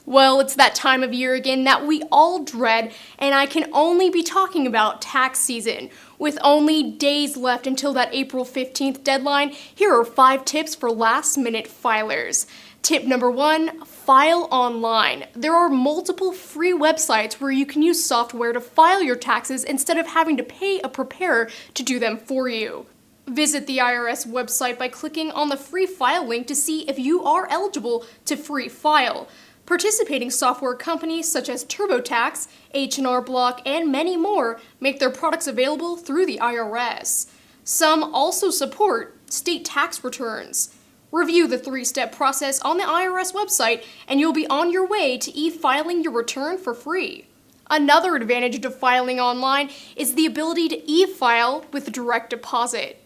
Well, it's that time of year again that we all dread, and I can only be talking about tax season. With only days left until that April 15th deadline, here are 5 tips for last-minute filers. Tip number 1, file online. There are multiple free websites where you can use software to file your taxes instead of having to pay a preparer to do them for you. Visit the IRS website by clicking on the free file link to see if you are eligible to free file. Participating software companies such as TurboTax, H&R Block, and many more make their products available through the IRS. Some also support state tax returns. Review the 3-step process on the IRS website and you'll be on your way to e-filing your return for free. Another advantage of filing online is the ability to e-file with direct deposit.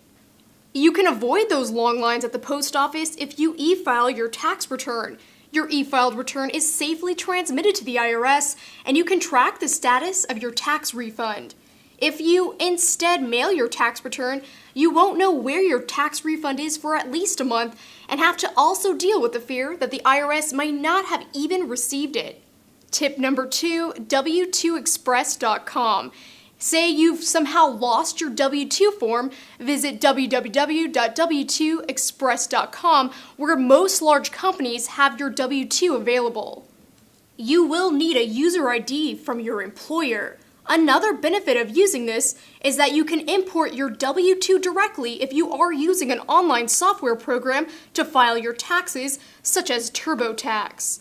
You can avoid those long lines at the post office if you e-file your tax return. Your e-filed return is safely transmitted to the IRS, and you can track the status of your tax refund. If you instead mail your tax return, you won't know where your tax refund is for at least a month and have to also deal with the fear that the IRS might not have even received it. Tip number 2, W2Express.com. Say you've somehow lost your W-2 form, visit www.w2express.com where most large companies have your W-2 available. You will need a user ID from your employer. Another benefit of using this is that you can import your W-2 directly if you are using an online software program to file your taxes, such as TurboTax.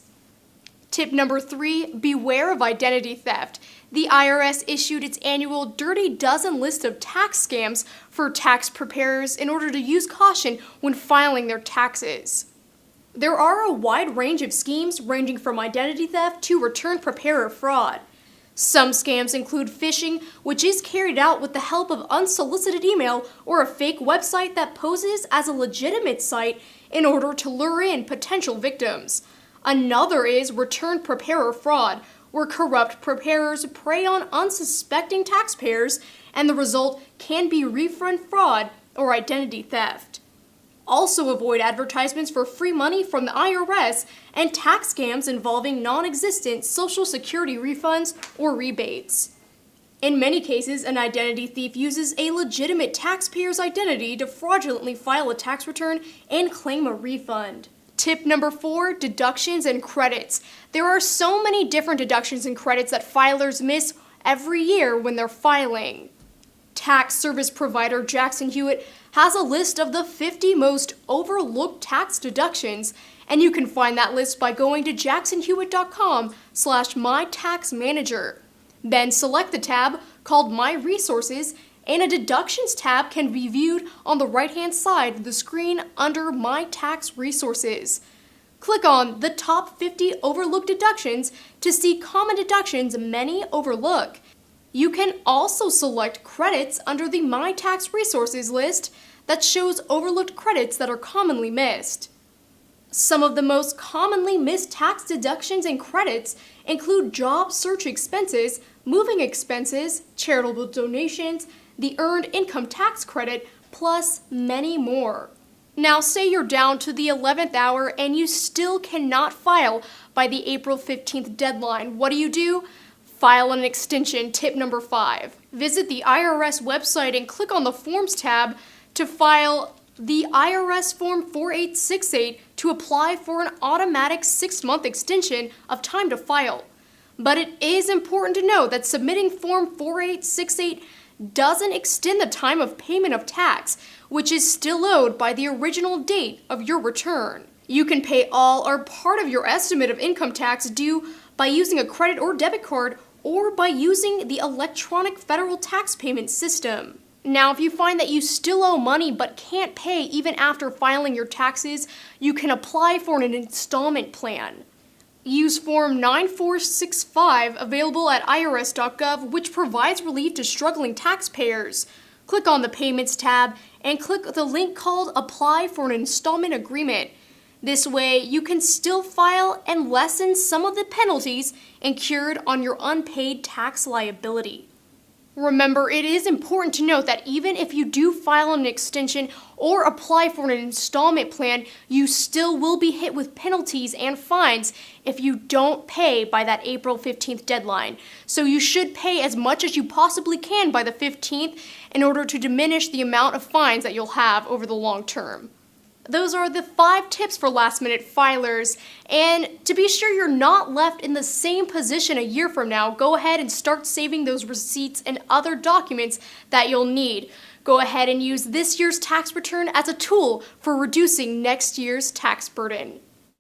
Tip number 3, beware of identity theft. The IRS issued its annual Dirty Dozen list of tax scams for tax preparers in order to use caution when filing their taxes. There are a wide range of schemes ranging from identity theft to return preparer fraud. Some scams include phishing, which is carried out with the help of unsolicited email or a fake website that poses as a legitimate site in order to lure in potential victims. Another is return preparer fraud, where corrupt preparers prey on unsuspecting taxpayers, and the result can be refund fraud or identity theft. Also avoid advertisements for free money from the IRS and tax scams involving non-existent Social Security refunds or rebates. In many cases, an identity thief uses a legitimate taxpayer's identity to fraudulently file a tax return and claim a refund. Tip number 4, deductions and credits. There are so many different deductions and credits that filers miss every year when they're filing. Tax service provider Jackson Hewitt has a list of the 50 most overlooked tax deductions, and you can find that list by going to jacksonhewitt.com/mytaxmanager. Then select the tab called My Resources, and a deductions tab can be viewed on the right-hand side of the screen under My Tax Resources. Click on the top 50 overlooked deductions to see common deductions many overlook. You can also select credits under the My Tax Resources list that shows overlooked credits that are commonly missed. Some of the most commonly missed tax deductions and credits include job search expenses, moving expenses, charitable donations, the Earned Income Tax Credit, plus many more. Now, say you're down to the 11th hour and you still cannot file by the April 15th deadline. What do? File an extension. Tip number 5. Visit the IRS website and click on the Forms tab to file the IRS Form 4868 to apply for an automatic 6-month extension of time to file. But it is important to note that submitting Form 4868 doesn't extend the time of payment of tax, which is still owed by the original date of your return. You can pay all or part of your estimate of income tax due by using a credit or debit card or by using the electronic federal tax payment system. Now, if you find that you still owe money but can't pay even after filing your taxes, you can apply for an installment plan. Use Form 9465 available at irs.gov, which provides relief to struggling taxpayers. Click on the Payments tab and click the link called Apply for an Installment Agreement. This way, you can still file and lessen some of the penalties incurred on your unpaid tax liability. Remember, it is important to note that even if you do file an extension or apply for an installment plan, you still will be hit with penalties and fines if you don't pay by that April 15th deadline. So you should pay as much as you possibly can by the 15th in order to diminish the amount of fines that you'll have over the long term. Those are the 5 tips for last-minute filers, and to be sure you're not left in the same position a year from now, go ahead and start saving those receipts and other documents that you'll need. Go ahead and use this year's tax return as a tool for reducing next year's tax burden.